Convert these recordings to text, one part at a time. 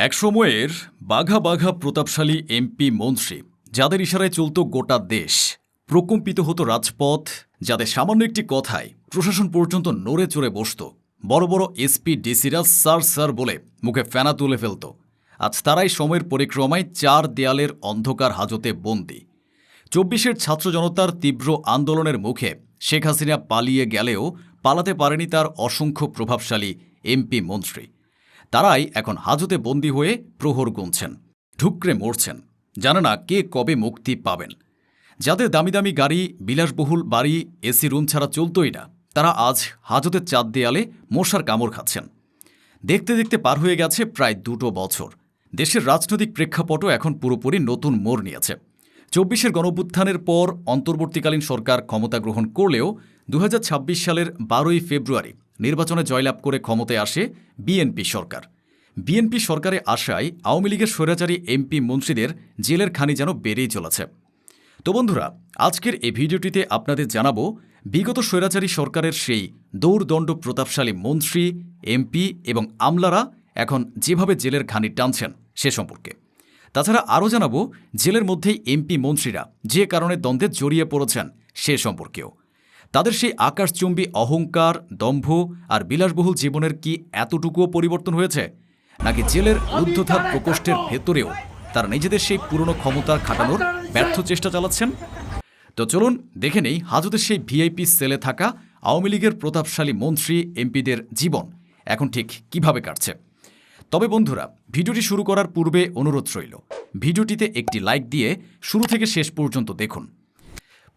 এক সময়ের বাঘা বাঘা প্রতাপশালী এমপি মন্ত্রী, যাদের ইশারায় চলত গোটা দেশ, প্রকম্পিত হতো রাজপথ, যাদের সামান্য একটি কথায় প্রশাসন পর্যন্ত নড়ে চড়ে বসত। বড় বড় এসপি ডিসিরা স্যার স্যার বলে মুখে ফেনা তুলে ফেলত। আজ তারাই সময়ের পরিক্রমায় চার দেয়ালের অন্ধকার হাজতে বন্দী। ২৪-এর ছাত্র জনতার তীব্র আন্দোলনের মুখে শেখ হাসিনা পালিয়ে গেলেও পালাতে পারেনি তার অসংখ্য প্রভাবশালী এমপি মন্ত্রী। তারাই এখন হাজতে বন্দী হয়ে প্রহর গুনছেন, ঢুকরে মরছেন, জানে না কে কবে মুক্তি পাবেন। যাদের দামি দামি গাড়ি, বিলাসবহুল বাড়ি, এসি রুম ছাড়া চলতই না, তারা আজ হাজতের চার দেয়ালে মশার কামড় খাচ্ছেন। দেখতে দেখতে পার হয়ে গেছে প্রায় ২ বছর। দেশের রাজনৈতিক প্রেক্ষাপটও এখন পুরোপুরি নতুন মোড় নিয়েছে। ২৪-এর গণঅভ্যুত্থানের পর অন্তর্বর্তীকালীন সরকার ক্ষমতা গ্রহণ করলেও ২০২৬ সালের ১২ই ফেব্রুয়ারি নির্বাচনে জয়লাভ করে ক্ষমতায় আসে বিএনপি সরকার। বিএনপি সরকারে আসায় আওয়ামী লীগের স্বৈরাচারী এমপি মন্ত্রীদের জেলের খানি যেন বেড়েই চলেছে। তো বন্ধুরা, আজকের এই ভিডিওটিতে আপনাদের জানাবো বিগত স্বৈরাচারী সরকারের সেই দৌর্দণ্ড প্রতাপশালী মন্ত্রী, এমপি এবং আমলারা এখন যেভাবে জেলের খানি টানছেন সে সম্পর্কে। তাছাড়া আরও জানাবো জেলের মধ্যেই এমপি মন্ত্রীরা যে কারণে দ্বন্দ্বে জড়িয়ে পড়েছেন সে সম্পর্কেও। তাদের সেই আকাশচুম্বী অহংকার, দম্ভ আর বিলাসবহুল জীবনের কি এতটুকুও পরিবর্তন হয়েছে, নাকি জেলের রুদ্ধতার প্রকোষ্ঠের ভেতরেও তারা নিজেদের সেই পুরনো ক্ষমতা খাটানোর ব্যর্থ চেষ্টা চালাচ্ছেন? তো চলুন দেখে নেই হাজতের সেই ভিআইপি সেলে থাকা আওয়ামী লীগের প্রতাপশালী মন্ত্রী, এমপিদের জীবন এখন ঠিক কিভাবে কাটছে। তবে বন্ধুরা, ভিডিওটি শুরু করার পূর্বে অনুরোধ রইল, ভিডিওটিতে একটি লাইক দিয়ে শুরু থেকে শেষ পর্যন্ত দেখুন।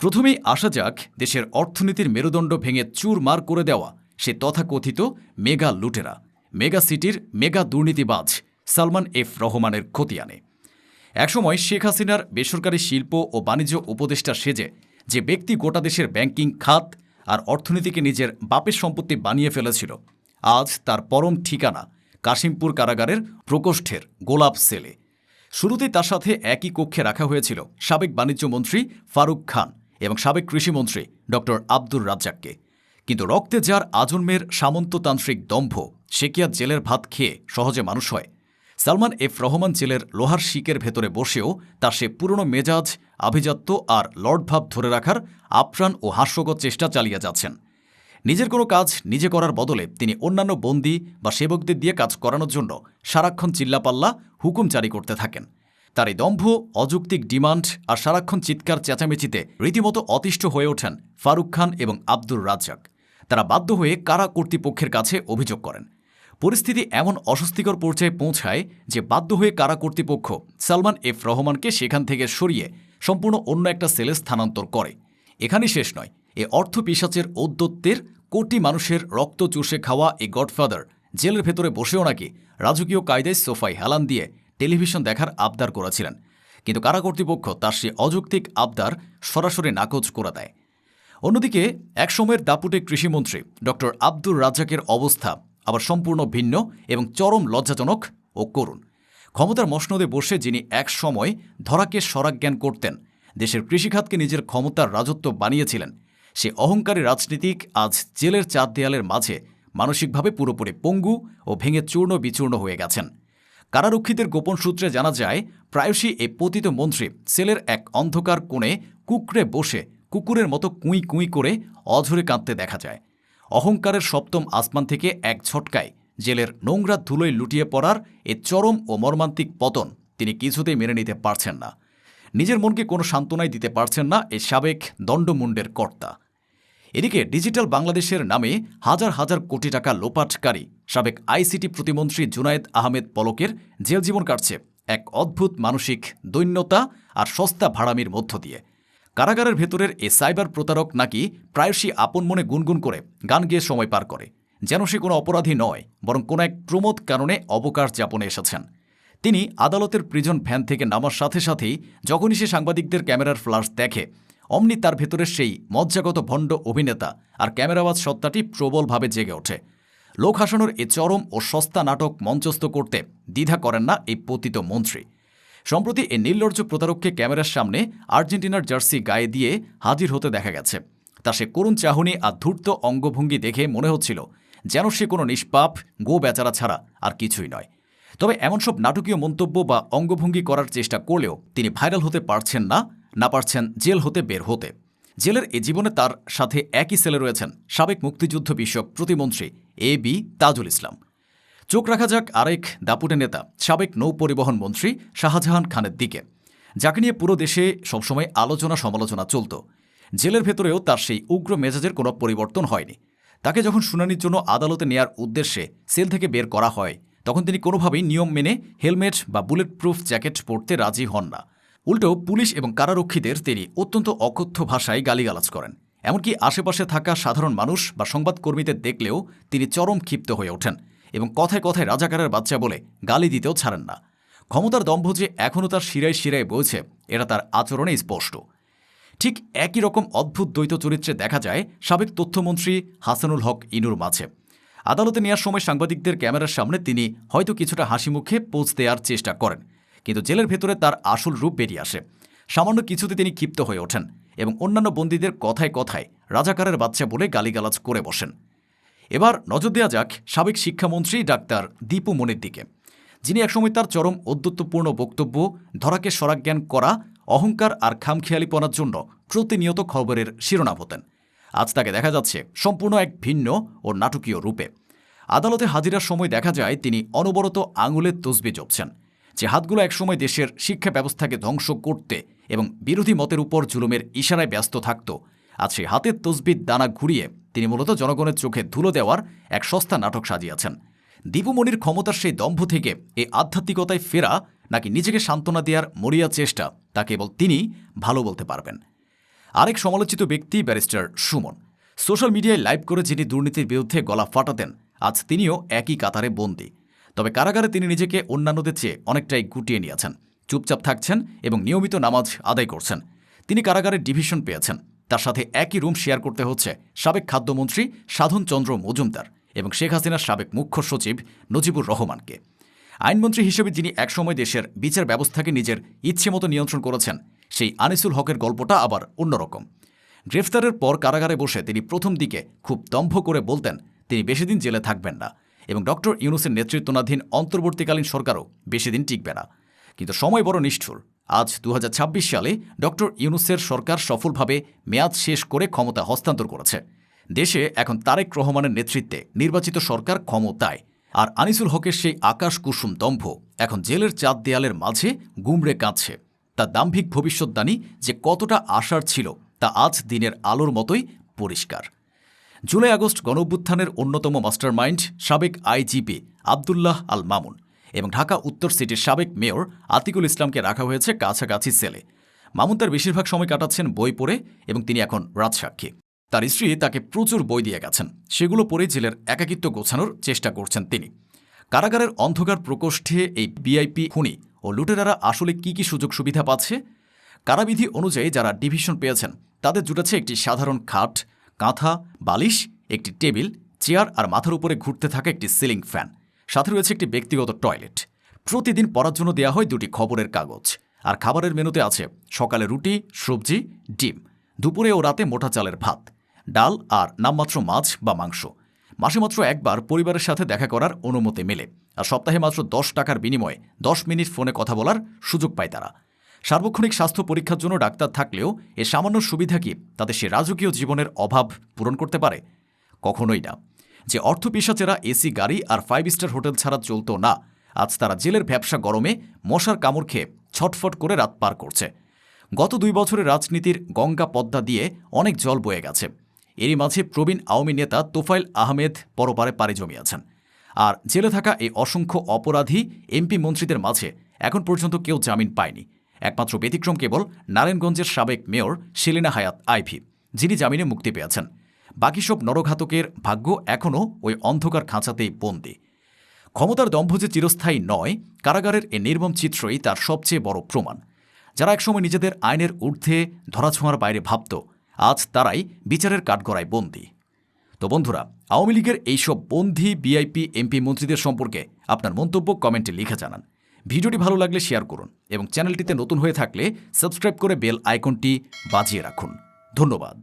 প্রথমেই আসা যাক দেশের অর্থনীতির মেরুদণ্ড ভেঙে চুরমার করে দেওয়া সে তথাকথিত মেগা লুটেরা, মেগা সিটির মেগা দুর্নীতিবাজ সালমান এফ রহমানের খতিয়ানে। একসময় শেখ হাসিনার বেসরকারি শিল্প ও বাণিজ্য উপদেষ্টা সেজে যে ব্যক্তি গোটা দেশের ব্যাংকিং খাত আর অর্থনীতিকে নিজের বাপের সম্পত্তি বানিয়ে ফেলেছিল, আজ তার পরম ঠিকানা কাশিমপুর কারাগারের প্রকোষ্ঠের গোলাপ সেলে। শুরুতেই তার সাথে একই কক্ষে রাখা হয়েছিল সাবেক বাণিজ্য মন্ত্রী ফারুক খান এবং সাবেক কৃষিমন্ত্রী ডক্টর আব্দুর রাজ্জাককে। কিন্তু রক্তে যার আজন্মের সামন্ততান্ত্রিক দম্ভ, সে কি আর জেলের ভাত খেয়ে সহজে মানুষ হয়? সালমান এফ রহমান জেলের লোহার শিকের ভেতরে বসেও তার সে পুরনো মেজাজ, আভিজাত্য আর লর্ডভাব ধরে রাখার আপ্রাণ ও হাস্যকর চেষ্টা চালিয়ে যাচ্ছেন। নিজের কোনো কাজ নিজে করার বদলে তিনি অন্যান্য বন্দী বা সেবকদের দিয়ে কাজ করানোর জন্য সারাক্ষণ চিল্লাপাল্লা হুকুম জারি করতে থাকেন। তার এই দম্ভ, অযৌক্তিক ডিমান্ড আর সারাক্ষণ চিৎকার চেঁচামেচিতে রীতিমতো অতিষ্ঠ হয়ে ওঠেন ফারুক খান এবং আব্দুর রাজ্জাক। তারা বাধ্য হয়ে কারা কর্তৃপক্ষের কাছে অভিযোগ করেন। পরিস্থিতি এমন অস্বস্তিকর পর্যায়ে পৌঁছায় যে বাধ্য হয়ে কারা কর্তৃপক্ষ সালমান এফ রহমানকে সেখান থেকে সরিয়ে সম্পূর্ণ অন্য একটা সেলে স্থানান্তর করে। এখানেই শেষ নয়, এ অর্থ পিশাচের ঔদ্ধত্যের কোটি মানুষের রক্ত চুষে খাওয়া এই গডফাদার জেলের ভেতরে বসেও নাকি রাজকীয় কায়দায় সোফায় হেলান দিয়ে টেলিভিশন দেখার আবদার করেছিলেন। কিন্তু কারা কর্তৃপক্ষ তার সে অযৌক্তিক আবদার সরাসরি নাকচ করে দেয়। অন্যদিকে একসময়ের দাপুটে কৃষিমন্ত্রী ডক্টর আব্দুর রাজ্জাকের অবস্থা আবার সম্পূর্ণ ভিন্ন এবং চরম লজ্জাজনক ও করুণ। ক্ষমতার মসনদে বসে যিনি এক সময় ধরাকে সরাজ্ঞান করতেন, দেশের কৃষিখাতকে নিজের ক্ষমতার রাজত্ব বানিয়েছিলেন, সে অহংকারী রাজনীতিক আজ জেলের চার দেয়ালের মাঝে মানসিকভাবে পুরোপুরি পঙ্গু ও ভেঙে চূর্ণ বিচূর্ণ হয়ে গেছেন। কারারক্ষীদের গোপন সূত্রে জানা যায়, প্রায়শই এই পতিত মন্ত্রী সেলের এক অন্ধকার কোণে কুঁকড়ে বসে কুকুরের মতো কুঁই কুঁই করে অঝরে কাঁদতে দেখা যায়। অহংকারের সপ্তম আসমান থেকে এক ঝটকায় জেলের নোংরা ধুলোয় লুটিয়ে পড়ার এ চরম ও মর্মান্তিক পতন তিনি কিছুতেই মেনে নিতে পারছেন না। নিজের মনকে কোনো সান্ত্বনাই দিতে পারছেন না এই সাবেক দণ্ডমুণ্ডের কর্তা। এদিকে ডিজিটাল বাংলাদেশের নামে হাজার হাজার কোটি টাকা লোপাটকারী সাবেক আইসিটি প্রতিমন্ত্রী জুনায়েদ আহমেদ পলকের জেল জীবন কাটছে এক অদ্ভুত মানসিক দৈন্যতা আর সস্তা ভাড়ামির মধ্য দিয়ে। কারাগারের ভেতরের এ সাইবার প্রতারক নাকি প্রায়শই আপন মনে গুনগুন করে গান গেয়ে সময় পার করে, যেন সে কোনো অপরাধী নয়, বরং কোনো এক প্রমোদ কারণে অবকাশ যাপনে এসেছেন। তিনি আদালতের প্রিজন ভ্যান থেকে নামার সাথে সাথেই যখনই সে সাংবাদিকদের ক্যামেরার ফ্ল্যাশ দেখে, অমনি তার ভেতরের সেই মজ্জাগত ভণ্ড অভিনেতা আর ক্যামেরাবাজ সত্তাটি প্রবলভাবে জেগে ওঠে। লোক হাসানোর এ চরম ও সস্তা নাটক মঞ্চস্থ করতে দ্বিধা করেন না এই পতিত মন্ত্রী। সম্প্রতি এই নির্লজ্জ প্রতারককে ক্যামেরার সামনে আর্জেন্টিনার জার্সি গায়ে দিয়ে হাজির হতে দেখা গেছে। তার সে করুণ চাহনি আর ধূর্ত অঙ্গভঙ্গি দেখে মনে হচ্ছিল যেন সে কোনো নিষ্পাপ গো বেচারা ছাড়া আর কিছুই নয়। তবে এমন সব নাটকীয় মন্তব্য বা অঙ্গভঙ্গি করার চেষ্টা করলেও তিনি ভাইরাল হতে পারছেন না পারছেন জেল হতে বের হতে। জেলের এ জীবনে তার সাথে একই সেলে রয়েছেন সাবেক মুক্তিযুদ্ধ বিষয়ক প্রতিমন্ত্রী বি তাজুল ইসলাম। চোখ রাখা যাক আরেক দাপুটে নেতা সাবেক নৌ পরিবহন মন্ত্রী শাহজাহান খানের দিকে, যাকে নিয়ে পুরো দেশে সবসময় আলোচনা সমালোচনা চলত। জেলের ভেতরেও তার সেই উগ্র মেজাজের কোনো পরিবর্তন হয়নি। তাকে যখন শুনানির জন্য আদালতে নেয়ার উদ্দেশ্যে সেল থেকে বের করা হয়, তখন তিনি কোনোভাবেই নিয়ম মেনে হেলমেট বা বুলেট প্রুফ জ্যাকেট পরতে রাজি হন না। উল্টো পুলিশ এবং কারারক্ষীদের তিনি অত্যন্ত অকথ্য ভাষায় গালিগালাজ করেন। এমনকি আশেপাশে থাকা সাধারণ মানুষ বা সংবাদকর্মীদের দেখলেও তিনি চরম ক্ষিপ্ত হয়ে ওঠেন এবং কথায় কথায় রাজাকারের বাচ্চা বলে গালি দিতেও ছাড়েন না। ক্ষমতার দম্ভ যে এখনও তার শিরায় শিরায় বইছে, এটা তার আচরণে স্পষ্ট। ঠিক একই রকম অদ্ভুত দ্বৈত চরিত্রে দেখা যায় সাবেক তথ্যমন্ত্রী হাসানুল হক ইনুর মাঝে। আদালতে নেওয়ার সময় সাংবাদিকদের ক্যামেরার সামনে তিনি হয়তো কিছুটা হাসি মুখে পোজ দেওয়ার চেষ্টা করেন, কিন্তু জেলের ভেতরে তার আসল রূপ বেরিয়ে আসে। সামান্য কিছুতে তিনি ক্ষিপ্ত হয়ে ওঠেন এবং অন্যান্য বন্দীদের কথায় কথায় রাজাকারের বাচ্চা বলে গালিগালাজ করে বসেন। এবার নজর দেওয়া যাক সাবেক শিক্ষামন্ত্রী ডাক্তার দীপু মনির দিকে, যিনি একসময় তার চরম ঔদ্ধত্যপূর্ণ বক্তব্য, ধরাকে সরাজ্ঞান করা, অহংকার আর খামখেয়ালিপনার জন্য প্রতিনিয়ত খবরের শিরোনাম হতেন। আজ তাকে দেখা যাচ্ছে সম্পূর্ণ এক ভিন্ন ও নাটকীয় রূপে। আদালতে হাজিরার সময় দেখা যায় তিনি অনবরত আঙুলের তসবিহ জপছেন। যে হাতগুলো একসময় দেশের শিক্ষা ব্যবস্থাকে ধ্বংস করতে এবং বিরোধী মতের উপর জুলুমের ইশারায় ব্যস্ত থাকত, আজ সেই হাতের তসবির দানা ঘুরিয়ে তিনি মূলত জনগণের চোখে ধুলো দেওয়ার এক সস্তা নাটক সাজিয়েছেন। দীপুমণির ক্ষমতার সেই দম্ভ থেকে এই আধ্যাত্মিকতায় ফেরা নাকি নিজেকে সান্ত্বনা দেওয়ার মরিয়া চেষ্টা, তা কেবল তিনি ভালো বলতে পারবেন। আরেক সমালোচিত ব্যক্তি ব্যারিস্টার সুমন। সোশ্যাল মিডিয়ায় লাইভ করে যিনি দুর্নীতির বিরুদ্ধে গলা ফাটাতেন, আজ তিনিও একই কাতারে বন্দী। তবে কারাগারে তিনি নিজেকে অন্যান্যদের চেয়ে অনেকটাই গুটিয়ে নিয়েছেন, চুপচাপ থাকছেন এবং নিয়মিত নামাজ আদায় করছেন। তিনি কারাগারের ডিভিশন পেয়েছেন। তার সাথে একই রুম শেয়ার করতে হচ্ছে সাবেক খাদ্যমন্ত্রী সাধন চন্দ্র মজুমদার এবং শেখ হাসিনার সাবেক মুখ্য সচিব নজিবুর রহমানকে। আইনমন্ত্রী হিসেবে যিনি একসময় দেশের বিচার ব্যবস্থাকে নিজের ইচ্ছেমতো নিয়ন্ত্রণ করেছেন, সেই আনিসুল হকের গল্পটা আবার অন্যরকম। গ্রেফতারের পর কারাগারে বসে তিনি প্রথম দিকে খুব দম্ভ করে বলতেন তিনি বেশি দিন জেলে থাকবেন না এবং ডক্টর ইউনূসের নেতৃত্বাধীন অন্তর্বর্তীকালীন সরকারও বেশি দিন টিকবে না। কিন্তু সময় বড় নিষ্ঠুর। আজ ২০২৬ সালে ডক্টর ইউনূসের সরকার সফলভাবে মেয়াদ শেষ করে ক্ষমতা হস্তান্তর করেছে। দেশে এখন তারেক রহমানের নেতৃত্বে নির্বাচিত সরকার ক্ষমতায়, আর আনিসুল হকের সেই আকাশ কুসুম দম্ভ এখন জেলের চার দেয়ালের মাঝে গুমড়ে কাঁদছে। তার দাম্ভিক ভবিষ্যদ্বাণী যে কতটা আশার ছিল, তা আজ দিনের আলোর মতোই পরিষ্কার। জুলাই আগস্ট গণঅভ্যুত্থানের অন্যতম মাস্টারমাইন্ড সাবেক আইজিপি আবদুল্লাহ আল মামুন এবং ঢাকা উত্তর সিটির সাবেক মেয়র আতিকুল ইসলামকে রাখা হয়েছে কাছাকাছি সেলে। মামুন তার বেশিরভাগ সময় কাটাচ্ছেন বই পড়ে এবং তিনি এখন রাজসাক্ষী। তার স্ত্রী তাকে প্রচুর বই দিয়ে গেছেন, সেগুলো পড়ে জেলের একাকিত্ব গোছানোর চেষ্টা করছেন তিনি। কারাগারের অন্ধকার প্রকোষ্ঠে এই ভিআইপি খুনি ও লুটেরারা আসলে কি সুযোগ সুবিধা পাচ্ছে? কারাবিধি অনুযায়ী যারা ডিভিশন পেয়েছেন তাদের জুটেছে একটি সাধারণ খাট, কাঁথা, বালিশ, একটি টেবিল, চেয়ার আর মাথার উপরে ঘুরতে থাকা একটি সিলিং ফ্যান। সাথে রয়েছে একটি ব্যক্তিগত টয়লেট। প্রতিদিন পড়ার জন্য দেওয়া হয় 2টি খবরের কাগজ। আর খাবারের মেনুতে আছে সকালে রুটি, সবজি, ডিম, দুপুরে ও রাতে মোটা চালের ভাত, ডাল আর নামমাত্র মাছ বা মাংস। মাসে মাত্র একবার পরিবারের সাথে দেখা করার অনুমতি মেলে, আর সপ্তাহে মাত্র 10 টাকার বিনিময়ে 10 মিনিট ফোনে কথা বলার সুযোগ পায় তারা। সার্বক্ষণিক স্বাস্থ্য পরীক্ষার জন্য ডাক্তার থাকলেও এ সামান্য সুবিধা কি তাদের সে রাজকীয় জীবনের অভাব পূরণ করতে পারে? কখনোই না। যে অর্থ পিশাচেরা এসি গাড়ি আর 5 স্টার হোটেল ছাড়া চলত না, আজ তারা জেলের ব্যবসা গরমে মশার কামড় খেয়ে ছটফট করে রাত পার করছে। গত 2 বছরের রাজনীতির গঙ্গা পদ্মা দিয়ে অনেক জল বয়ে গেছে। এরই মাঝে প্রবীণ আওয়ামী নেতা তোফায়েল আহমেদ পরপারে পাড়ি জমিয়েছেন। আর জেলে থাকা এই অসংখ্য অপরাধী এমপি মন্ত্রীদের মাঝে এখন পর্যন্ত কেউ জামিন পায়নি। একমাত্র ব্যতিক্রম কেবল নারায়ণগঞ্জের সাবেক মেয়র সেলিনা হায়াৎ আইভি, যিনি জামিনে মুক্তি পেয়েছেন। বাকি সব নরঘাতকের ভাগ্য এখনও ওই অন্ধকার খাঁচাতেই বন্দী। ক্ষমতার দম্ভ যে চিরস্থায়ী নয়, কারাগারের এ নির্মম চিত্রই তার সবচেয়ে বড় প্রমাণ। যারা একসময় নিজেদের আইনের ঊর্ধ্বে ধরাছোঁয়ার বাইরে ভাবত, আজ তারাই বিচারের কাঠগড়ায় বন্দী। তো বন্ধুরা, আওয়ামী লীগের এইসব বন্দী ভিআইপি এমপি মন্ত্রীদের সম্পর্কে আপনার মন্তব্য কমেন্টে লিখে জানান। ভিডিওটি ভালো লাগলে শেয়ার করুন এবং চ্যানেলটিতে নতুন হয়ে থাকলে সাবস্ক্রাইব করে বেল আইকনটি বাজিয়ে রাখুন। ধন্যবাদ।